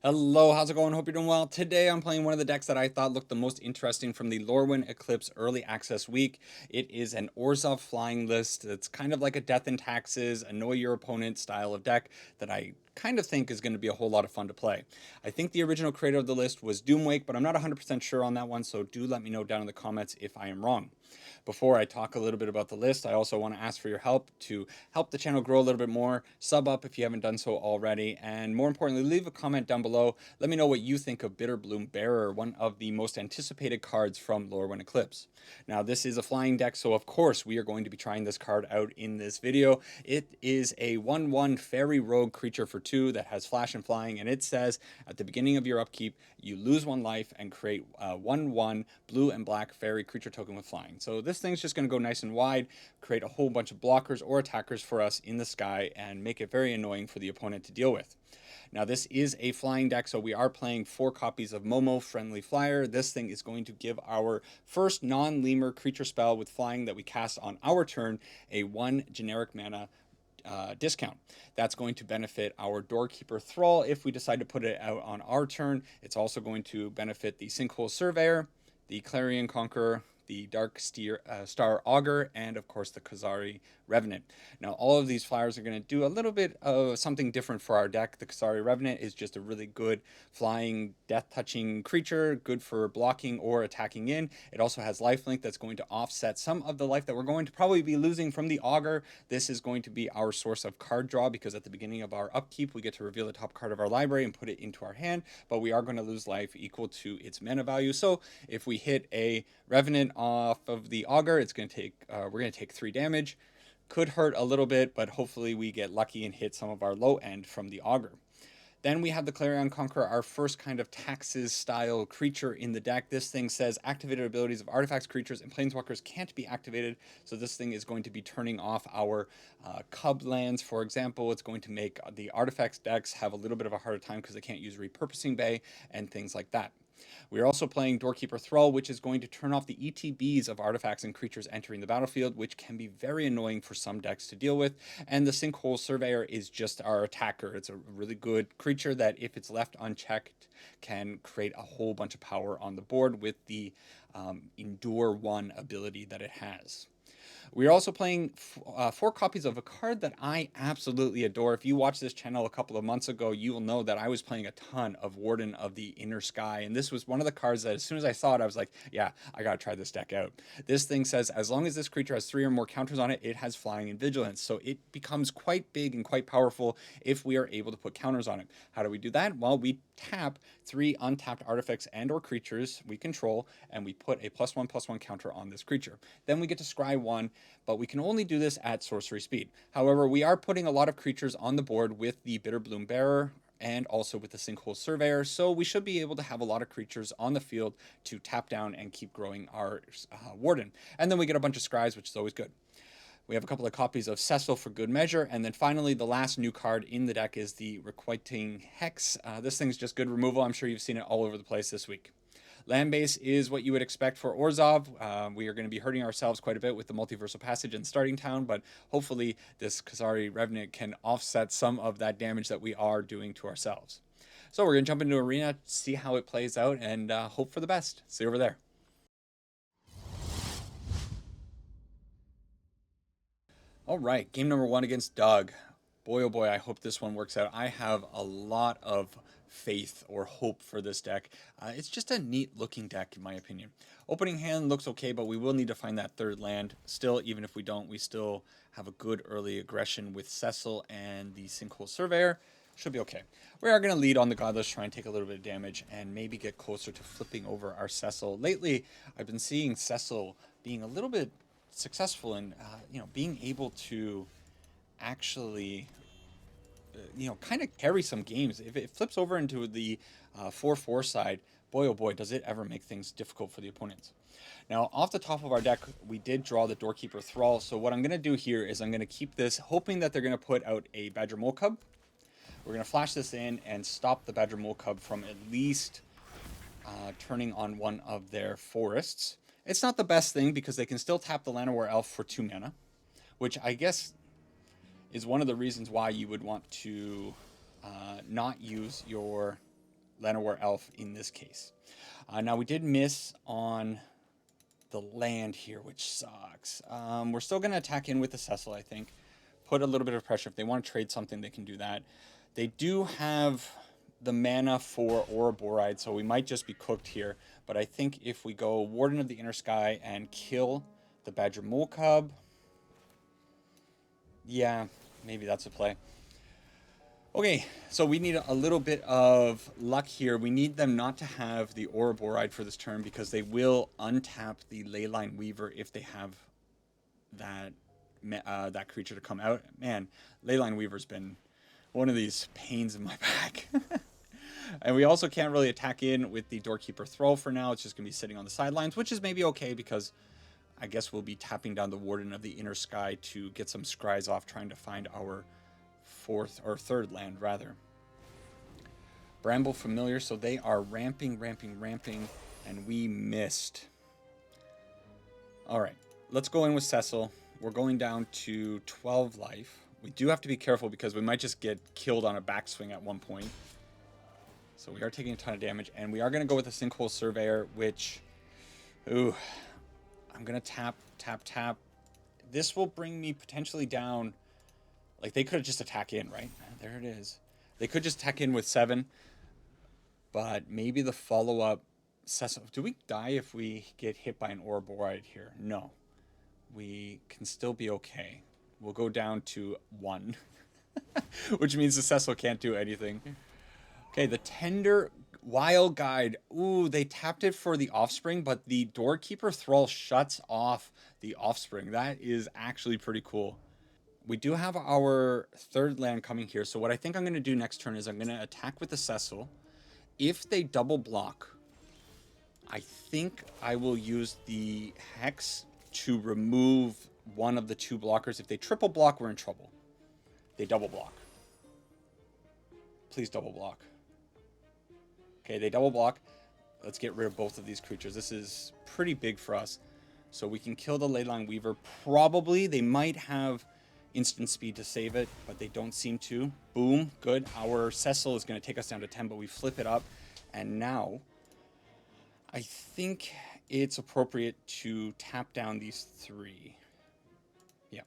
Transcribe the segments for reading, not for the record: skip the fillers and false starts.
Hello, how's it going? Hope you're doing well. Today I'm playing one of the decks that I thought looked the most interesting from the Lorwyn Eclipsed early access week. It is an Orzhov Flying list. It's kind of like a Death and Taxes, annoy your opponent style of deck that I kind of think is going to be a whole lot of fun to play. I think the original creator of the list was Doomwake, but I'm not 100% sure on that one, so do let me know down in the comments if I am wrong. Before I talk a little bit about the list, I also want to ask for your help to help the channel grow a little bit more. Sub up if you haven't done so already, and more importantly, leave a comment down below. Let me know what you think of Bitterbloom Bearer, one of the most anticipated cards from Lorwyn Eclipse. Now, this is a flying deck, so of course we are going to be trying this card out in this video. It is a 1/1 Fairy Rogue creature for 2 that has flash and flying, and it says at the beginning of your upkeep, you lose 1 life and create a 1/1 blue and black fairy creature token with flying. So this thing's just going to go nice and wide, create a whole bunch of blockers or attackers for us in the sky, and make it very annoying for the opponent to deal with. Now, this is a flying deck, so we are playing 4 copies of Momo Friendly Flyer. This thing is going to give our first non-lemur creature spell with flying that we cast on our turn a 1 generic mana discount. That's going to benefit our Doorkeeper Thrull if we decide to put it out on our turn. It's also going to benefit the Sinkhole Surveyor, the Clarion Conqueror, the Dark Star Augur, and of course the Qarsi Revenant. Now, all of these flyers are going to do a little bit of something different for our deck. The Qarsi Revenant is just a really good flying, death-touching creature, good for blocking or attacking in. It also has lifelink that's going to offset some of the life that we're going to probably be losing from the Augur. This is going to be our source of card draw because at the beginning of our upkeep, we get to reveal the top card of our library and put it into our hand, but we are going to lose life equal to its mana value. So if we hit a Revenant off of the Augur, it's going to take we're going to take 3 damage. Could hurt a little bit, but hopefully we get lucky and hit some of our low end from the Augur. Then we have the Clarion Conqueror, our first kind of taxes style creature in the deck. This thing says activated abilities of artifacts, creatures, and planeswalkers can't be activated. So this thing is going to be turning off our cub lands, for example. It's going to make the artifacts decks have a little bit of a harder time because they can't use repurposing bay and things like that. We are also playing Doorkeeper Thrull, which is going to turn off the ETBs of artifacts and creatures entering the battlefield, which can be very annoying for some decks to deal with. And the Sinkhole Surveyor is just our attacker. It's a really good creature that, if it's left unchecked, can create a whole bunch of power on the board with the Endure 1 ability that it has. We are also playing 4 copies of a card that I absolutely adore. If you watched this channel a couple of months ago, you will know that I was playing a ton of Warden of the Inner Sky, and this was one of the cards that as soon as I saw it, I was like, yeah, I gotta try this deck out. This thing says as long as this creature has 3 or more counters on it, it has flying and vigilance, so it becomes quite big and quite powerful if we are able to put counters on it. How do we do that? Well, we tap 3 untapped artifacts and or creatures we control, and we put a +1/+1 counter on this creature. Then we get to scry 1, but we can only do this at sorcery speed. However, we are putting a lot of creatures on the board with the Bitterbloom Bearer and also with the Sinkhole Surveyor, so we should be able to have a lot of creatures on the field to tap down and keep growing our Warden. And then we get a bunch of scries, which is always good. We have a couple of copies of Cecil for good measure, and then finally the last new card in the deck is the Requiting Hex. This thing's just good removal. I'm sure you've seen it all over the place this week. Land base is what you would expect for Orzhov. We are going to be hurting ourselves quite a bit with the Multiversal Passage and Starting Town, but hopefully this Qarsi Revenant can offset some of that damage that we are doing to ourselves. So we're going to jump into Arena, see how it plays out, and hope for the best. See you over there. All right, game number 1 against Doug. Boy, oh boy, I hope this one works out. I have a lot of faith or hope for this deck. It's just a neat looking deck, in my opinion. Opening hand looks okay, but we will need to find that 3rd land. Still, even if we don't, we still have a good early aggression with Cecil and the Sinkhole Surveyor. Should be okay. We are going to lead on the Godless, try and take a little bit of damage, and maybe get closer to flipping over our Cecil. Lately, I've been seeing Cecil being a little bit successful in, being able to actually kind of carry some games. If it flips over into the 4/4 side, boy oh boy, does it ever make things difficult for the opponents. Now, off the top of our deck, we did draw the Doorkeeper Thrall, so what I'm going to do here is I'm going to keep this, hoping that they're going to put out a Badgermole Cub. We're going to flash this in and stop the Badgermole Cub from at least turning on one of their forests. It's not the best thing because they can still tap the Llanowar Elf for 2 mana, which I guess is one of the reasons why you would want to not use your Llanowar Elf in this case. Now, we did miss on the land here, which sucks. We're still going to attack in with the Cecil, I think. Put a little bit of pressure. If they want to trade something, they can do that. They do have the mana for Ouroboride, so we might just be cooked here. But I think if we go Warden of the Inner Sky and kill the Badgermole Cub, yeah, maybe that's a play. Okay, so we need a little bit of luck here. We need them not to have the Ouroboride for this turn because they will untap the Leyline Weaver if they have that that creature to come out. Man, Leyline Weaver's been one of these pains in my back. And we also can't really attack in with the Doorkeeper Thrull for now. It's just going to be sitting on the sidelines, which is maybe okay because I guess we'll be tapping down the Warden of the Inner Sky to get some scries off, trying to find our third land rather. Bramble Familiar, so they are ramping, and we missed. All right, let's go in with Cecil. We're going down to 12 life. We do have to be careful because we might just get killed on a backswing at one point. So we are taking a ton of damage, and we are going to go with a Sinkhole Surveyor, which, ooh, I'm going to tap. This will bring me potentially down. Like, they could have just attacked in, right? There it is. They could just attack in with 7. But maybe the follow-up... Do we die if we get hit by an Ouroboride here? No. We can still be okay. We'll go down to 1. Which means the Cecil can't do anything. Okay, the Tender Wild Guide. Ooh, they tapped it for the Offspring, but the Doorkeeper Thrull shuts off the Offspring. That is actually pretty cool. We do have our third land coming here, so what I think I'm going to do next turn is I'm going to attack with the Cecil. If they double block, I think I will use the Hex to remove one of the 2 blockers. If they triple block, we're in trouble. They double block. Please double block. Okay, they double block. Let's get rid of both of these creatures. This is pretty big for us. So we can kill the Leyline Weaver. Probably they might have instant speed to save it, but they don't seem to. Boom, good. Our Cecil is going to take us down to 10, but we flip it up. And now, I think it's appropriate to tap down these 3. Yeah,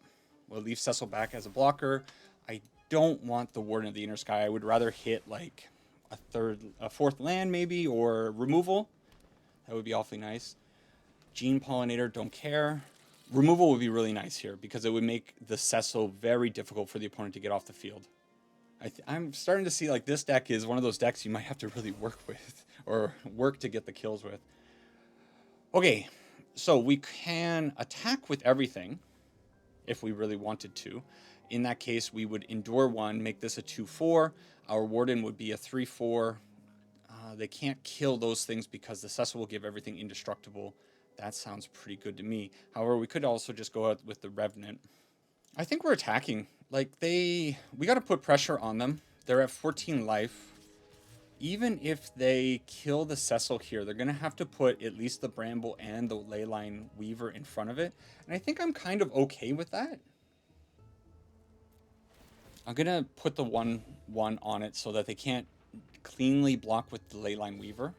we'll leave Cecil back as a blocker. I don't want the Warden of the Inner Sky. I would rather hit like a 4th land maybe, or removal. That would be awfully nice. Gene Pollinator, don't care. Removal would be really nice here because it would make the Cecil very difficult for the opponent to get off the field. I'm starting to see like this deck is one of those decks you might have to really work with or work to get the kills with. Okay, so we can attack with everything if we really wanted to. In that case, we would endure 1, make this a 2/4. Our Warden would be a 3/4. They can't kill those things because the Cecil will give everything indestructible. That sounds pretty good to me. However, we could also just go out with the Revenant. I think we're attacking. Like, we got to put pressure on them. They're at 14 life. Even if they kill the Cecil here, they're going to have to put at least the Bramble and the Leyline Weaver in front of it. And I think I'm kind of okay with that. I'm going to put the 1/1 on it so that they can't cleanly block with the Leyline Weaver.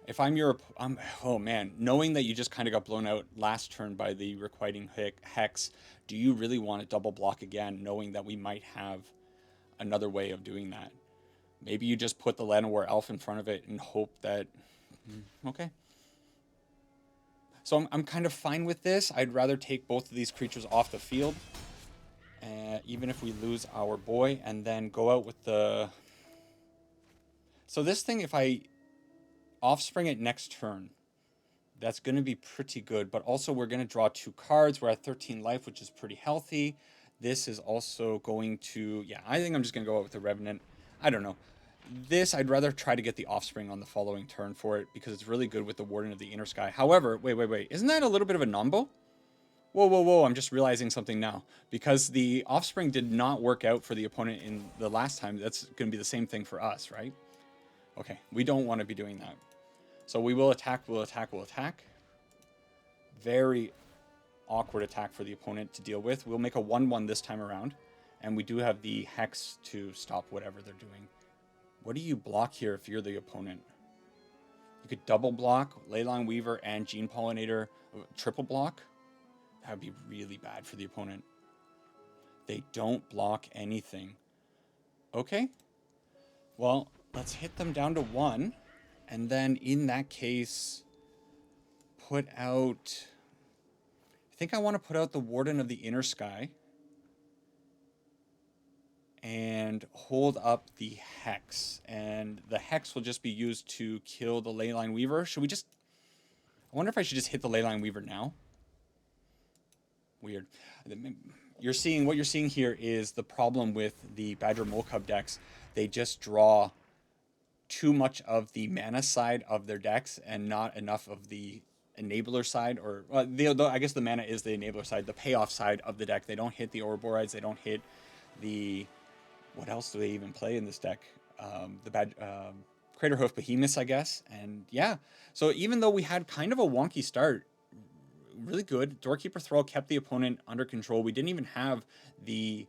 If I'm your... oh, man. Knowing that you just kind of got blown out last turn by the Requiting Hex, do you really want to double block again, knowing that we might have another way of doing that? Maybe you just put the Llanowar Elf in front of it and hope that... okay. So I'm kind of fine with this. I'd rather take both of these creatures off the field, even if we lose our boy, and then go out with the... So this thing, if I Offspring it next turn, that's going to be pretty good. But also we're going to draw 2 cards. We're at 13 life, which is pretty healthy. This is also going to... yeah, I think I'm just going to go out with the Revenant. I don't know. This, I'd rather try to get the Offspring on the following turn for it because it's really good with the Warden of the Inner Sky. However, wait. Isn't that a little bit of a nombo? Whoa. I'm just realizing something now. Because the Offspring did not work out for the opponent in the last time, that's going to be the same thing for us, right? Okay, we don't want to be doing that. So we will attack, we'll attack. Very awkward attack for the opponent to deal with. We'll make a 1/1 this time around. And we do have the Hex to stop whatever they're doing. What do you block here if you're the opponent? You could double block Leyline Weaver and Gene Pollinator, triple block. That would be really bad for the opponent. They don't block anything. Okay. Well, let's hit them down to 1. And then in that case, put out... I think I want to put out the Warden of the Inner Sky. And hold up the Hex. And the Hex will just be used to kill the Leyline Weaver. Should we just... I wonder if I should just hit the Leyline Weaver now. Weird. You're seeing... What you're seeing here is the problem with the Badgermole Cub decks. They just draw too much of the mana side of their decks and not enough of the enabler side, or I guess the mana is the enabler side, the payoff side of the deck. They don't hit the Ouroboros, they don't hit the... What else do they even play in this deck? Craterhoof Behemoths, I guess. And yeah, so even though we had kind of a wonky start, really good. Doorkeeper Thrull kept the opponent under control. We didn't even have the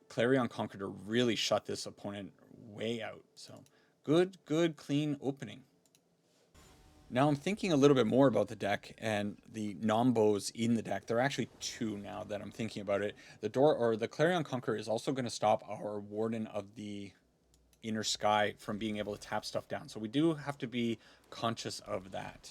Clarion Conqueror to really shut this opponent way out. So good, clean opening. Now I'm thinking a little bit more about the deck and the nombos in the deck. There are actually 2 now that I'm thinking about it. The Clarion Conqueror is also going to stop our Warden of the Inner Sky from being able to tap stuff down. So we do have to be conscious of that.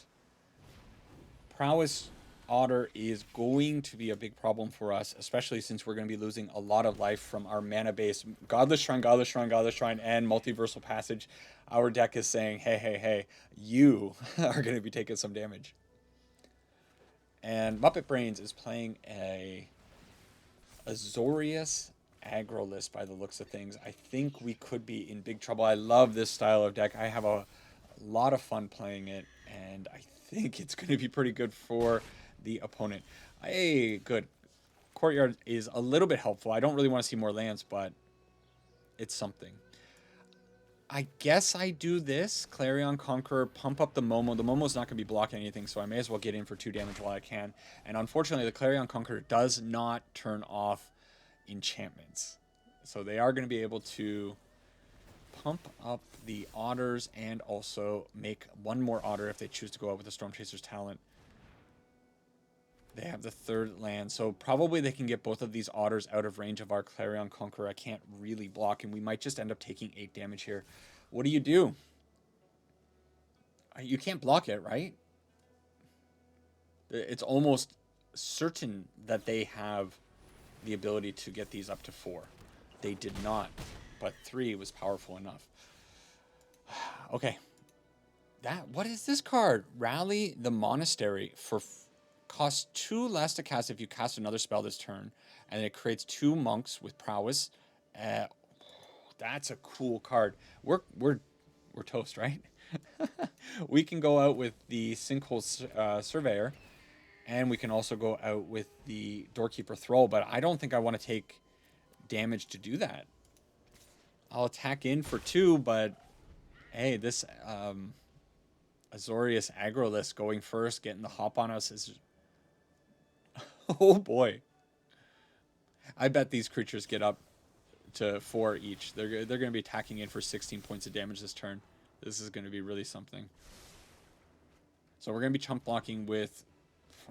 Prowess Otter is going to be a big problem for us, especially since we're going to be losing a lot of life from our mana base. Godless Shrine, Godless Shrine, Godless Shrine, and Multiversal Passage. Our deck is saying, hey, you are going to be taking some damage. And Muppet Brains is playing a Azorius aggro list by the looks of things. I think we could be in big trouble. I love this style of deck. I have a lot of fun playing it, and I think it's going to be pretty good for the opponent. Hey, good. Courtyard is a little bit helpful. I don't really want to see more lands, but it's something. I guess I do this. Clarion Conqueror, pump up the Momo. The Momo's not going to be blocking anything, so I may as well get in for 2 damage while I can. And unfortunately, the Clarion Conqueror does not turn off enchantments. So they are going to be able to pump up the Otters and also make 1 more Otter if they choose to go out with the Storm Chaser's Talent. They have the 3rd land, so probably they can get both of these Otters out of range of our Clarion Conqueror. I can't really block, and we might just end up taking 8 damage here. What do? You can't block it, right? It's almost certain that they have the ability to get these up to 4. They did not, but 3 was powerful enough. Okay. What is this card? Rally the Monastery for... Costs 2 less to cast if you cast another spell this turn, and it creates 2 monks with prowess. That's a cool card. We're toast, right? We can go out with the Sinkhole Surveyor, and we can also go out with the Doorkeeper Thrull, but I don't think I want to take damage to do that. I'll attack in for 2, but hey, this Azorius aggro list going first, getting the hop on us is... Oh boy. I bet these creatures get up to 4 each. They're going to be attacking in for 16 points of damage this turn. This is going to be really something. So we're going to be chump blocking with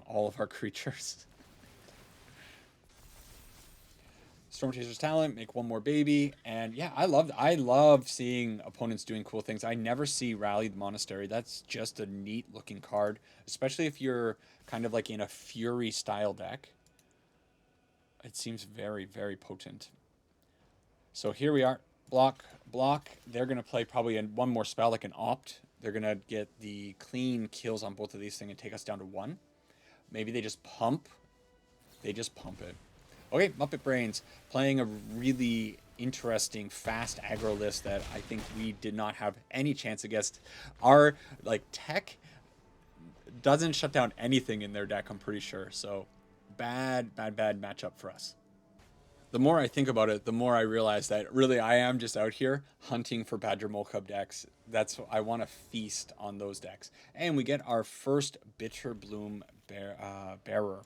all of our creatures. Storm Chaser's Talent, make 1 more baby. And yeah, I love seeing opponents doing cool things. I never see Rally the Monastery. That's just a neat looking card, especially if you're kind of like in a Fury style deck. It seems very, very potent. So here we are. Block. They're going to play probably 1 more spell, like an Opt. They're going to get the clean kills on both of these things and take us down to 1. Maybe they just pump. They just pump it. Okay, Muppet Brains playing a really interesting fast aggro list that I think we did not have any chance against. Our tech doesn't shut down anything in their deck, I'm pretty sure. So bad matchup for us. The more I think about it, the more I realize that really I am just out here hunting for Badgermole Cub decks. I want to feast on those decks. And we get our first Bitterbloom Bearer.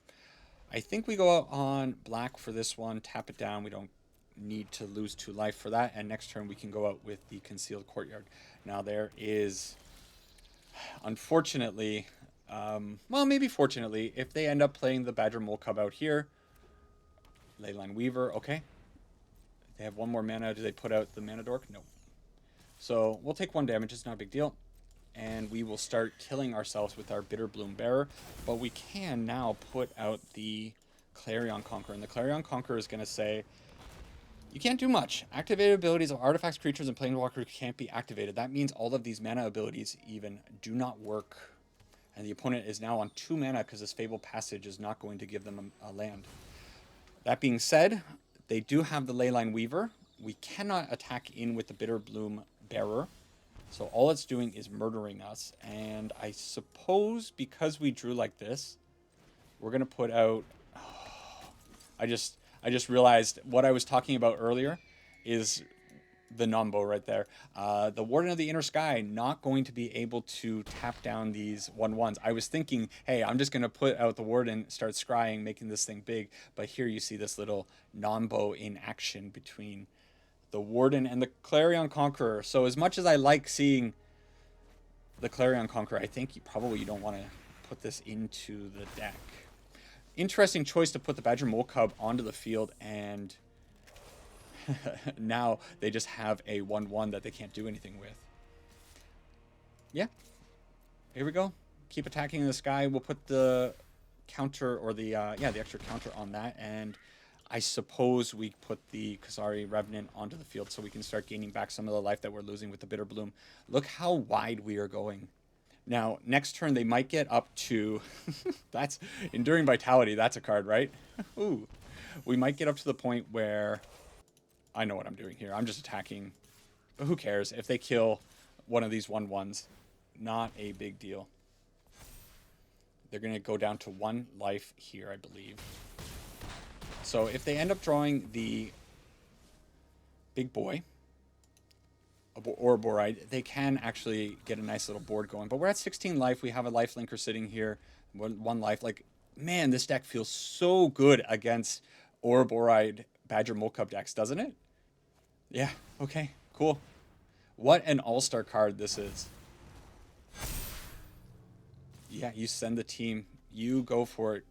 I think we go out on black for this one, tap it down. We don't need to lose 2 life for that. And next turn we can go out with the Concealed Courtyard. Now there is, unfortunately, well, maybe fortunately, if they end up playing the Badgermole Cub out here, Leyline Weaver, okay. They have 1 more mana. Do they put out the Mana Dork? No. So we'll take 1 damage. It's not a big deal. And we will start killing ourselves with our Bitterbloom Bearer. But we can now put out the Clarion Conqueror. And the Clarion Conqueror is going to say, you can't do much. Activated abilities of artifacts, creatures, and planeswalkers can't be activated. That means all of these mana abilities even do not work. And the opponent is now on 2 mana because this Fabled Passage is not going to give them a land. That being said, they do have the Leyline Weaver. We cannot attack in with the Bitterbloom Bearer. So all it's doing is murdering us. And I suppose because we drew like this, we're going to put out... Oh, I just realized what I was talking about earlier is the Nombo right there. The Warden of the Inner Sky not going to be able to tap down these 1/1s. I was thinking, hey, I'm just going to put out the Warden, start scrying, making this thing big. But here you see this little Nombo in action between the Warden and the Clarion Conqueror. So as much as I like seeing the Clarion Conqueror, I think you probably don't want to put this into the deck. Interesting choice to put the Badgermole Cub onto the field, and now they just have a 1/1 that they can't do anything with. Yeah. Here we go. Keep attacking in the sky. We'll put the counter, or the extra counter on that, and I suppose we put the Qarsi Revenant onto the field so we can start gaining back some of the life that we're losing with the Bitterbloom. Look how wide we are going. Now, next turn they might get up to... that's Enduring Vitality. That's a card, right? Ooh. We might get up to the point where... I know what I'm doing here. I'm just attacking. But who cares? If they kill one of these 1/1s, not a big deal. They're going to go down to 1 life here, I believe. So if they end up drawing the big boy, or Boride, they can actually get a nice little board going. But we're at 16 life. We have a life linker sitting here. 1 life. Like, man, this deck feels so good against Boride Badgermole Cub decks, doesn't it? Yeah, okay, cool. What an all-star card this is. Yeah, you send the team. You go for it.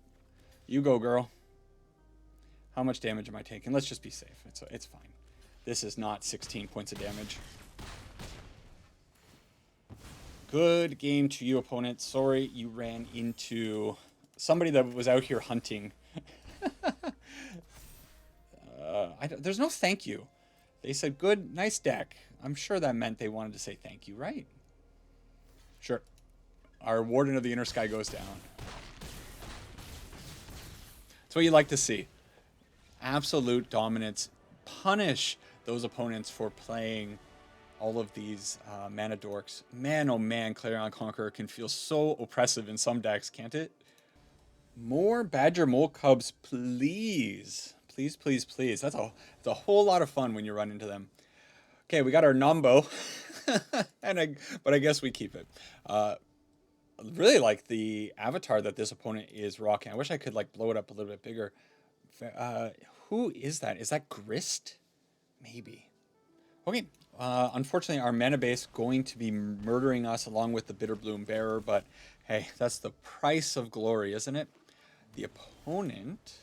You go, girl. How much damage am I taking? Let's just be safe. It's fine. This is not 16 points of damage. Good game to you, opponent. Sorry you ran into somebody that was out here hunting. There's no thank you. They said, good, nice deck. I'm sure that meant they wanted to say thank you, right? Sure. Our Warden of the Inner Sky goes down. That's what you like to see. Absolute dominance. Punish those opponents for playing all of these mana dorks. Man, oh man, Clarion Conqueror can feel so oppressive in some decks, can't it? More Badgermole Cubs, please. Please, please, please. It's a whole lot of fun when you run into them. Okay, we got our Nombo. But I guess we keep it. Really like the avatar that this opponent is rocking. I wish I could like blow it up a little bit bigger. Who is that? Is that Grist? Maybe. Okay. Unfortunately, our mana base going to be murdering us along with the Bitterbloom Bearer, but hey, that's the price of glory, isn't it? The opponent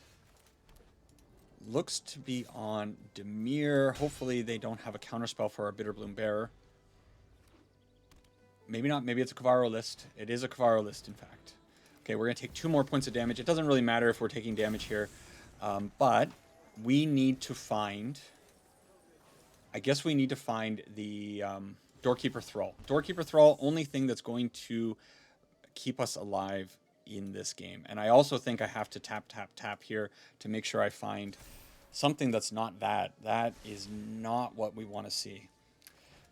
looks to be on Dimir. Hopefully they don't have a counterspell for our Bitterbloom Bearer. Maybe not. Maybe it's a Kavaro list. It is a Kavaro list, in fact. Okay, we're going to take 2 more points of damage. It doesn't really matter if we're taking damage here. But we need to find... I guess we need to find the Doorkeeper Thrull. Doorkeeper Thrull, only thing that's going to keep us alive in this game. And I also think I have to tap, tap, tap here to make sure I find something that's not that. That is not what we want to see.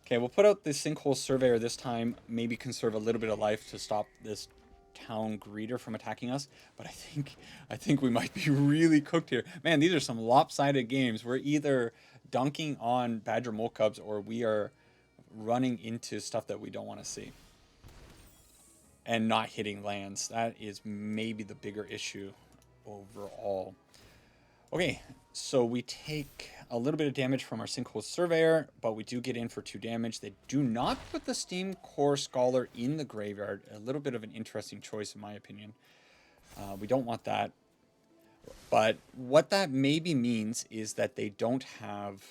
Okay, we'll put out the Sinkhole Surveyor this time. Maybe conserve a little bit of life to stop this town greeter from attacking us. But I think we might be really cooked here. Man, these are some lopsided games. We're either dunking on Badgermole Cubs or we are running into stuff that we don't want to see. And not hitting lands. That is maybe the bigger issue overall. Okay, so we take a little bit of damage from our Sinkhole Surveyor, but we do get in for 2 damage. They do not put the Steam Core Scholar in the graveyard. A little bit of an interesting choice, in my opinion. We don't want that. But what that maybe means is that they don't have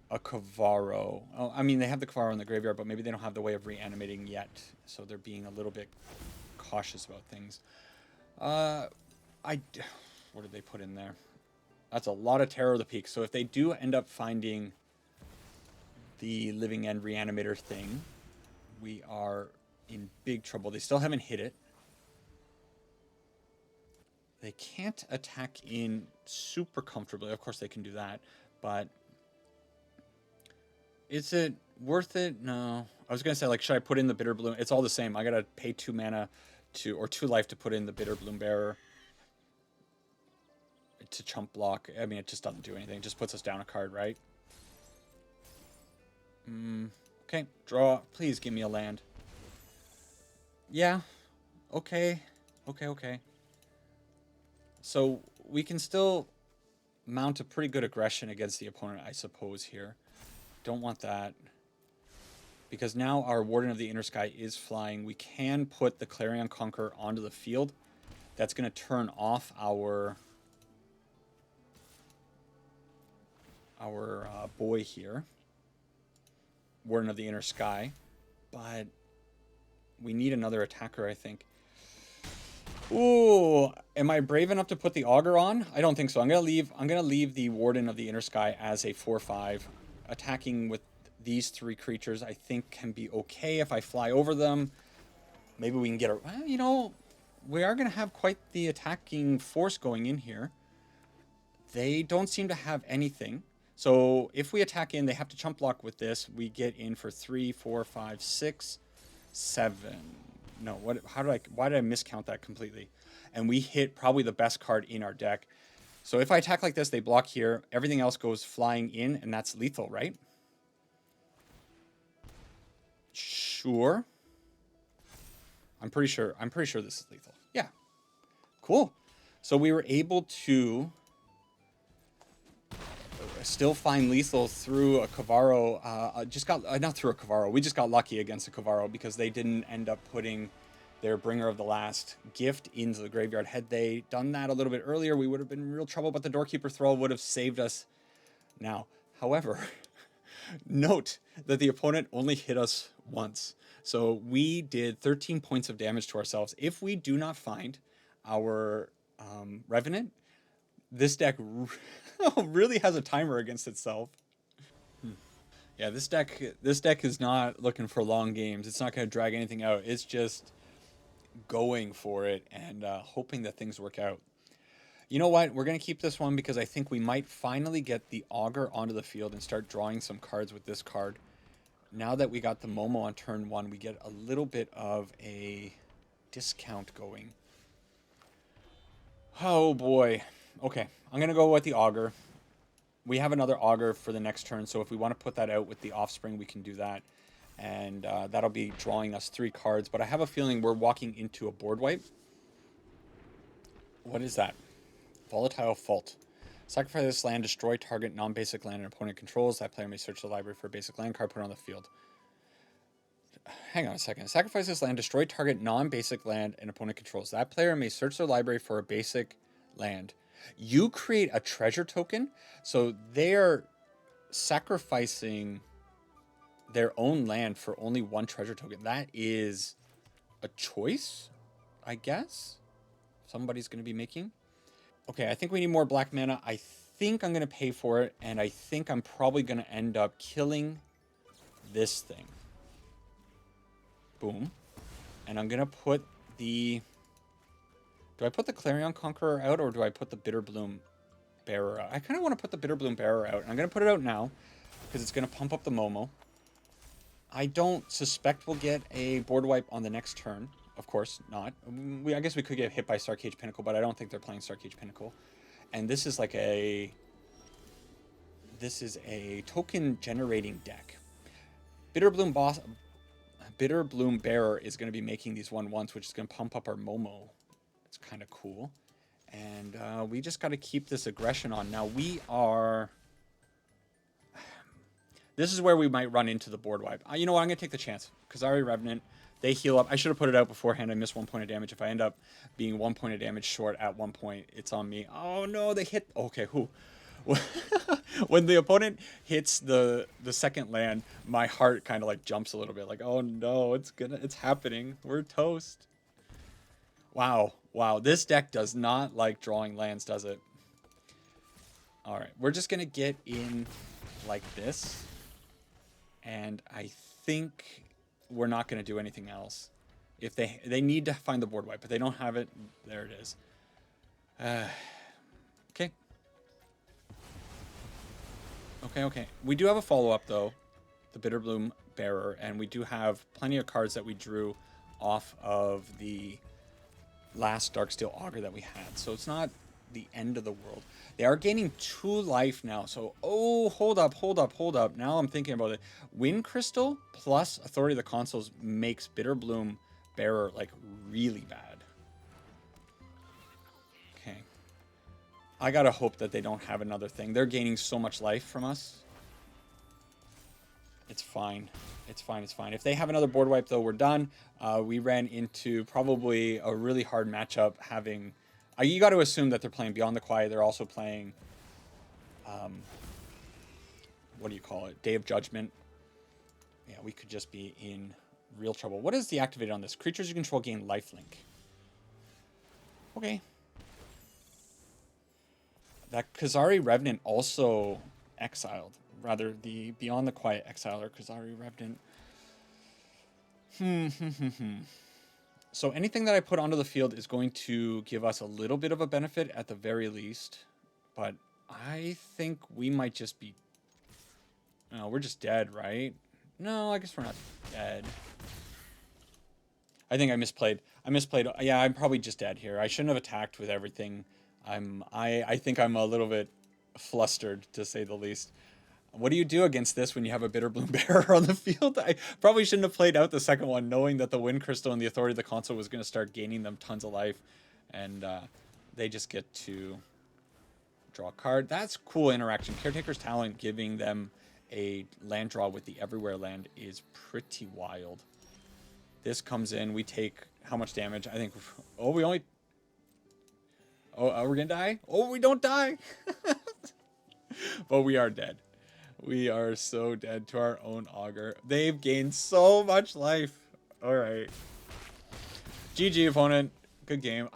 a Kavaro. Oh, I mean, they have the Kavaro in the graveyard, but maybe they don't have the way of reanimating yet. So they're being a little bit cautious about things. What did they put in there? That's a lot of Terror of the Peak. So if they do end up finding the Living End Reanimator thing, we are in big trouble. They still haven't hit it. They can't attack in super comfortably. Of course they can do that, but is it worth it? No. I was gonna say, like, should I put in the Bitterbloom? It's all the same. I gotta pay 2 mana or 2 life to put in the Bitterbloom Bearer to chump block. I mean, it just doesn't do anything. It just puts us down a card, right? Okay, draw. Please give me a land. Yeah. Okay. Okay. So we can still mount a pretty good aggression against the opponent, I suppose, here. Don't want that. Because now our Warden of the Inner Sky is flying. We can put the Clarion Conqueror onto the field. That's going to turn off our boy here. Warden of the Inner Sky. But we need another attacker, I think. Ooh, am I brave enough to put the Augur on? I don't think so. I'm gonna leave the Warden of the Inner Sky as a 4/5. Attacking with these 3 creatures, I think, can be okay if I fly over them. Maybe we can get a... Well, you know, we are gonna have quite the attacking force going in here. They don't seem to have anything. So if we attack in, they have to chump block with this. We get in for 3, 4, 5, 6, 7. No, why did I miscount that completely? And we hit probably the best card in our deck. So if I attack like this, they block here. Everything else goes flying in, and that's lethal, right? Sure. I'm pretty sure this is lethal. Yeah. Cool. So we were able to still find lethal through a Kavaro. Not through a Kavaro. We just got lucky against a Kavaro because they didn't end up putting their Bringer of the Last gift into the graveyard. Had they done that a little bit earlier, we would have been in real trouble, but the Doorkeeper Thrull would have saved us now. However, note that the opponent only hit us once. So we did 13 points of damage to ourselves. If we do not find our Revenant, this deck really has a timer against itself. Yeah, this deck is not looking for long games. It's not going to drag anything out. It's just going for it and hoping that things work out. You know what? We're going to keep this one because I think we might finally get the Augur onto the field and start drawing some cards with this card. Now that we got the Momo on turn 1, we get a little bit of a discount going. Oh boy. Okay, I'm going to go with the Augur. We have another Augur for the next turn, so if we want to put that out with the Offspring, we can do that. And that'll be drawing us 3 cards. But I have a feeling we're walking into a board wipe. What is that? Volatile Fault. Sacrifice this land, destroy target non-basic land an opponent controls. That player may search the library for a basic land card, put it on the field. Hang on a second. Sacrifice this land, destroy target non-basic land an opponent controls. That player may search their library for a basic land. You create a treasure token, so they're sacrificing their own land for only 1 treasure token. That is a choice, I guess, somebody's going to be making. Okay, I think we need more black mana. I think I'm going to pay for it, and I think I'm probably going to end up killing this thing. Boom. And I'm going to put the... Do I put the Clarion Conqueror out, or do I put the Bitterbloom Bearer out? I kind of want to put the Bitterbloom Bearer out. And I'm going to put it out now, because it's going to pump up the Momo. I don't suspect we'll get a board wipe on the next turn. Of course not. I guess we could get hit by Starcage Pinnacle, but I don't think they're playing Starcage Pinnacle. And this is like a... This is a token-generating deck. Bitterbloom Bearer is going to be making these 1/1s, which is going to pump up our Momo. It's kind of cool. And we just got to keep this aggression on. Now we are... This is where we might run into the board wipe. You know what? I'm going to take the chance. Qarsi Revenant, they heal up. I should have put it out beforehand. I missed 1 point of damage. If I end up being 1 point of damage short at 1 point, it's on me. Oh, no, they hit... Okay, who? When the opponent hits the second land, my heart kind of like jumps a little bit. Like, oh, no, it's happening. We're toast. Wow. Wow. This deck does not like drawing lands, does it? All right. We're just going to get in like this. And I think we're not going to do anything else. If they need to find the board wipe, but they don't have it. There it is. Okay. Okay. We do have a follow-up, though. The Bitterbloom Bearer. And we do have plenty of cards that we drew off of the last Darksteel Augur that we had. So it's not the end of the world. They are gaining 2 life now. So, oh, hold up. Now I'm thinking about it. Wind Crystal plus Authority of the Consuls makes Bitterbloom Bearer, like, really bad. Okay. I gotta hope that they don't have another thing. They're gaining so much life from us. It's fine. It's fine. If they have another board wipe, though, we're done. We ran into probably a really hard matchup having... you got to assume that they're playing Beyond the Quiet. They're also playing... what do you call it? Day of Judgment. Yeah, we could just be in real trouble. What is the activated on this? Creatures you control gain lifelink. Okay. That Qarsi Revenant also exiled. Rather, the Beyond the Quiet exiler, Qarsi Revenant. So anything that I put onto the field is going to give us a little bit of a benefit at the very least. But I think we might just be... No, we're just dead, right? No, I guess we're not dead. I think I misplayed. Yeah, I'm probably just dead here. I shouldn't have attacked with everything. I think I'm a little bit flustered, to say the least. What do you do against this when you have a Bitterbloom Bearer on the field? I probably shouldn't have played out the second one, knowing that the Wind Crystal and the Authority of the Consul was going to start gaining them tons of life. And they just get to draw a card. That's cool interaction. Caretaker's Talent giving them a land draw with the Everywhere land is pretty wild. This comes in. We take how much damage? I think... Oh, we only... Oh, we're going to die? Oh, we don't die! But we are dead. We are so dead to our own Augur. They've gained so much life. All right. GG, opponent. Good game.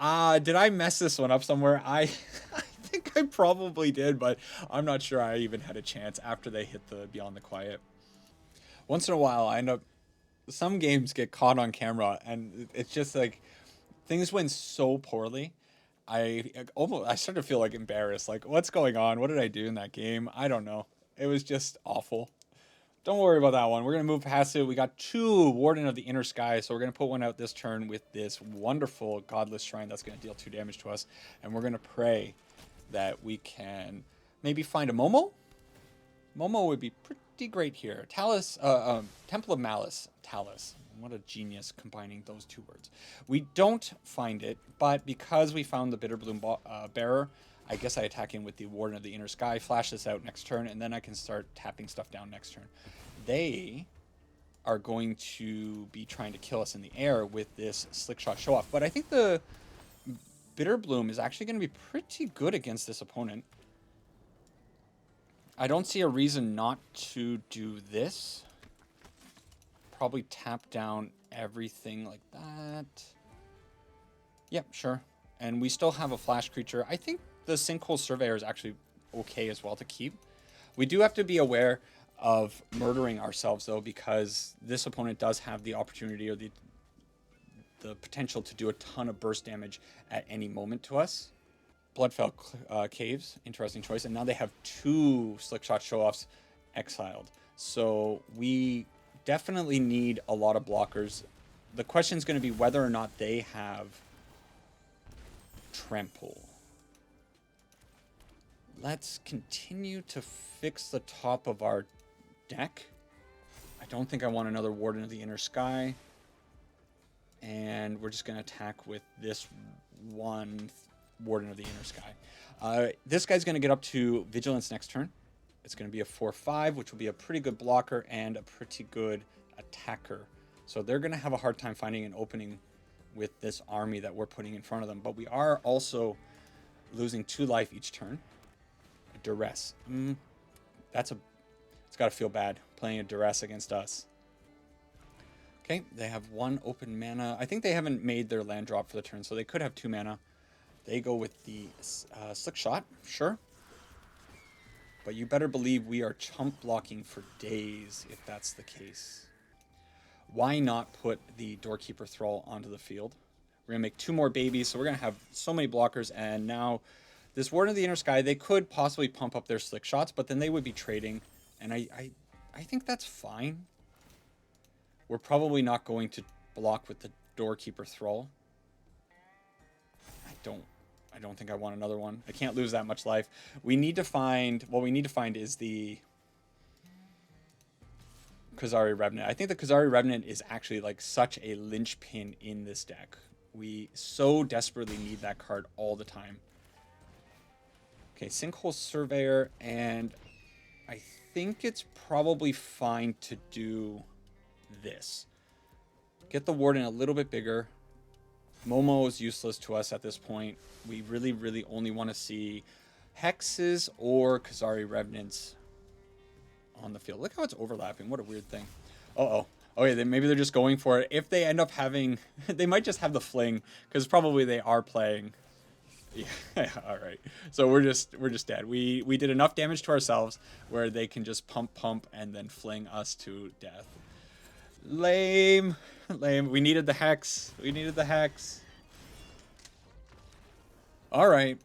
Did I mess this one up somewhere? I think I probably did, but I'm not sure I even had a chance after they hit the Beyond the Quiet. Once in a while, I end up... Some games get caught on camera, and it's just like... Things went so poorly. I started to feel like embarrassed. Like, what's going on? What did I do in that game? I don't know. It was just awful. Don't worry about that one. We're going to move past it. We got 2 Warden of the Inner Sky, so we're going to put one out this turn with this wonderful Godless Shrine that's going to deal 2 damage to us. And we're going to pray that we can maybe find a Momo. Momo would be pretty great here. Talus, Temple of Malice. Talus. What a genius combining those 2 words. We don't find it, but because we found the Bitterbloom Bearer, I guess I attack in with the Warden of the Inner Sky, flash this out next turn, and then I can start tapping stuff down next turn. They are going to be trying to kill us in the air with this Slickshot Show-Off, but I think the Bitterbloom is actually going to be pretty good against this opponent. I don't see a reason not to do this. Probably tap down everything like that. Yep, sure. And we still have a flash creature. I think the Sinkhole Surveyor is actually okay as well to keep. We do have to be aware of murdering ourselves, though, because this opponent does have the opportunity or the potential to do a ton of burst damage at any moment to us. Bloodfell Caves, interesting choice. And now they have 2 Slickshot Show-Offs exiled. So we definitely need a lot of blockers. The question is going to be whether or not they have Trample. Let's continue to fix the top of our deck. I don't think I want another Warden of the Inner Sky. And we're just going to attack with this one Warden of the Inner Sky. This guy's going to get up to Vigilance next turn. It's going to be a 4/5, which will be a pretty good blocker and a pretty good attacker. So they're going to have a hard time finding an opening with this army that we're putting in front of them. But we are also losing 2 life each turn. A Duress. It's got to feel bad playing a Duress against us. Okay, they have 1 open mana. I think they haven't made their land drop for the turn, so they could have 2 mana. They go with the Slick Shot, sure. But you better believe we are chump blocking for days if that's the case. Why not put the Doorkeeper Thrull onto the field? We're going to make 2 more babies, so we're going to have so many blockers. And now this Warden of the Inner Sky, they could possibly pump up their Slick Shots, but then they would be trading. And I think that's fine. We're probably not going to block with the Doorkeeper Thrull. I don't think I want another one. I can't lose that much life. We need to find... What we need to find is the Qarsi Revenant. I think the Qarsi Revenant is actually like such a linchpin in this deck. We so desperately need that card all the time. Okay, Sinkhole Surveyor, and I think it's probably fine to do this. Get the Warden a little bit bigger. Momo is useless to us at this point. We really, really only want to see Hexes or Qarsi Revenants on the field. Look how it's overlapping. What a weird thing. Uh-oh. Okay, then maybe they're just going for it. If they end up having... they might just have the Fling, because probably they are playing... Yeah, all right. So we're just dead. We did enough damage to ourselves where they can just pump, and then fling us to death. Lame. Lame. We needed the Hex. We needed the Hex. All right.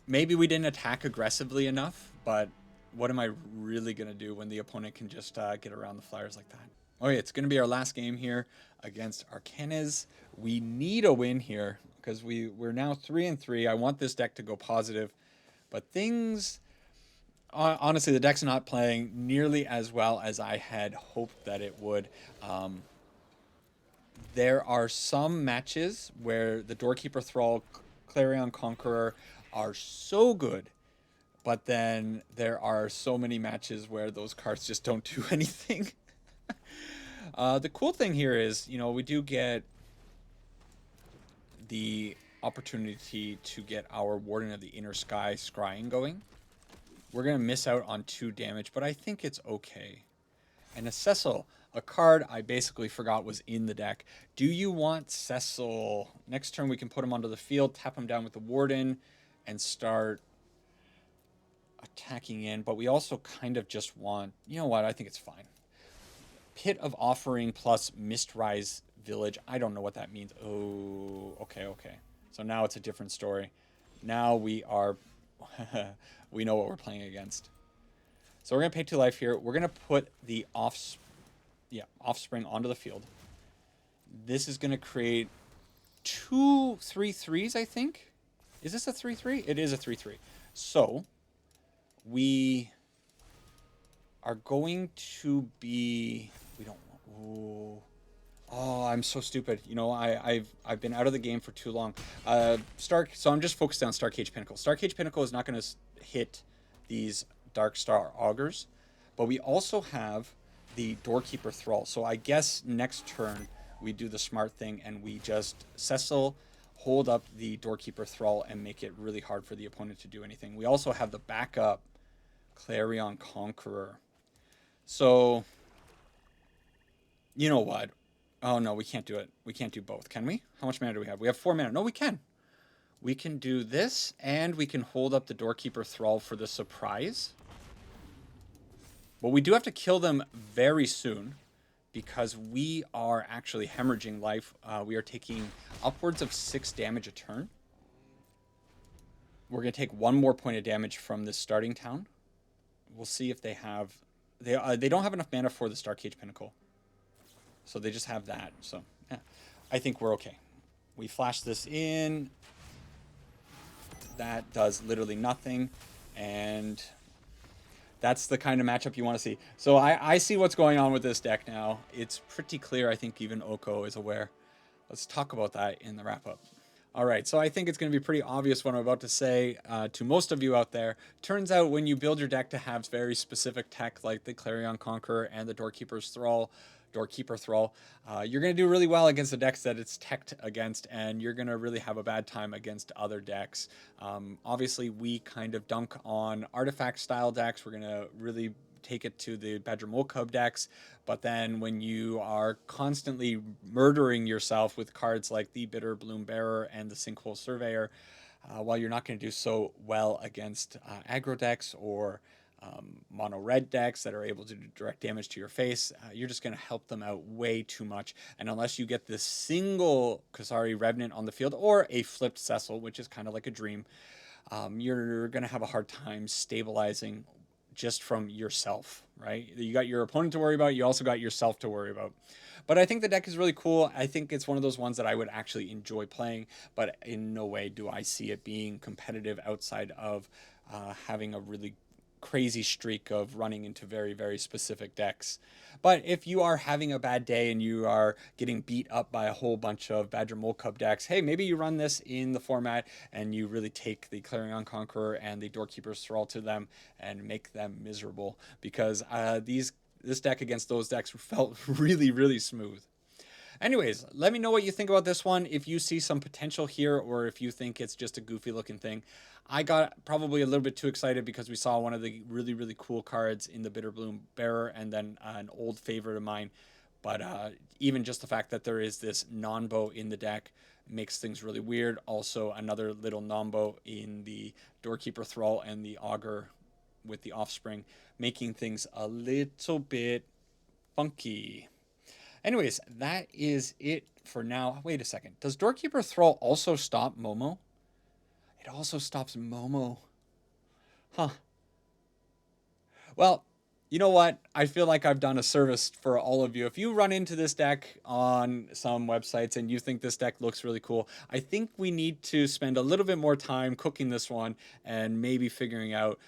Maybe we didn't attack aggressively enough, but what am I really going to do when the opponent can just get around the Flyers like that? Okay, it's going to be our last game here against Arcaniz. We need a win here because we're now 3-3. I want this deck to go positive, but things... honestly, the deck's not playing nearly as well as I had hoped that it would. There are some matches where the Doorkeeper Thrull, Clarion, Conqueror are so good, but then there are so many matches where those cards just don't do anything. The cool thing here is, you know, we do get the opportunity to get our Warden of the Inner Sky scrying going. We're going to miss out on 2 damage, but I think it's okay. And a Cecil, a card I basically forgot was in the deck. Do you want Cecil? Next turn we can put him onto the field, tap him down with the Warden, and start attacking in. But we also kind of just want... You know what? I think it's fine. Pit of Offering plus Mistrise Village. I don't know what that means. Oh, okay. So now it's a different story. Now we are... we know what we're playing against. So we're going to pay 2 life here. We're going to put the Offspring onto the field. This is going to create 2 3/3s, I think. Is this a 3/3? It is a 3/3. So we are going to be... We don't... Oh, I'm so stupid. You know, I've been out of the game for too long. So I'm just focused on Starcage Pinnacle. Starcage Pinnacle is not going to hit these Dark Star Augurs, but we also have the Doorkeeper Thrull. So I guess next turn we do the smart thing and we just Cecil, hold up the Doorkeeper Thrull, and make it really hard for the opponent to do anything. We also have the backup Clarion Conqueror. So, you know what? Oh, no, we can't do it. We can't do both, can we? How much mana do we have? We have 4 mana. No, we can. We can do this, and we can hold up the Doorkeeper Thrull for the surprise. But we do have to kill them very soon, because we are actually hemorrhaging life. We are taking upwards of 6 damage a turn. We're going to take 1 more point of damage from this starting town. We'll see if they have... They don't have enough mana for the Starcage Pinnacle. So they just have that. So, yeah, I think we're okay. We flash this in. That does literally nothing. And that's the kind of matchup you want to see. So I see what's going on with this deck now. It's pretty clear. I think even Oko is aware. Let's talk about that in the wrap-up. All right, so I think it's going to be pretty obvious what I'm about to say to most of you out there. Turns out when you build your deck to have very specific tech like the Clarion Conqueror and the Doorkeeper Thrull, you're going to do really well against the decks that it's teched against, and you're going to really have a bad time against other decks. Obviously, we kind of dunk on artifact style decks. We're going to really take it to the Badgermole Cub decks, but then when you are constantly murdering yourself with cards like the Bitterbloom Bearer and the Sinkhole Surveyor, while you're not going to do so well against aggro decks or mono red decks that are able to do direct damage to your face, you're just going to help them out way too much. And unless you get this single Qarsi Revenant on the field or a flipped Cecil, which is kind of like a dream, you're going to have a hard time stabilizing just from yourself, right? You got your opponent to worry about, you also got yourself to worry about. But I think the deck is really cool. I think it's one of those ones that I would actually enjoy playing, but in no way do I see it being competitive outside of having a really crazy streak of running into very, very specific decks. But if you are having a bad day and you are getting beat up by a whole bunch of Badgermole Cub decks, hey, maybe you run this in the format and you really take the Clarion Conqueror and the Doorkeeper's Thrall to them and make them miserable, because this deck against those decks felt really, really smooth. Anyways, let me know what you think about this one. If you see some potential here or if you think it's just a goofy looking thing. I got probably a little bit too excited because we saw one of the really, really cool cards in the Bitterbloom Bearer and then an old favorite of mine. But even just the fact that there is this non-bow in the deck makes things really weird. Also, another little non-bow in the Doorkeeper Thrall and the Augur with the Offspring, making things a little bit funky. Anyways, that is it for now. Wait a second. Does Doorkeeper Thrall also stop Momo? It also stops Momo. Huh. Well, you know what? I feel like I've done a service for all of you. If you run into this deck on some websites and you think this deck looks really cool, I think we need to spend a little bit more time cooking this one and maybe figuring out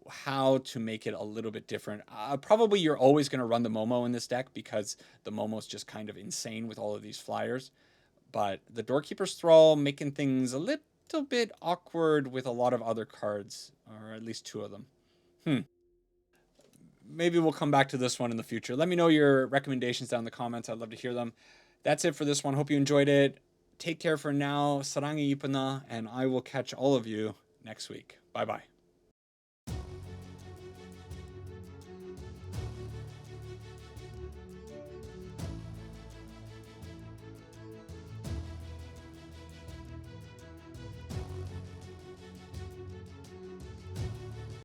how to make it a little bit different. Probably you're always going to run the Momo in this deck because the Momo's just kind of insane with all of these flyers. But the Doorkeeper's Thrall making things a little bit awkward with a lot of other cards, or at least two of them. Maybe we'll come back to this one in the future. Let me know your recommendations down in the comments. I'd love to hear them. That's it for this one. Hope you enjoyed it. Take care for now. Sarangi Ipana, and I will catch all of you next week. Bye-bye.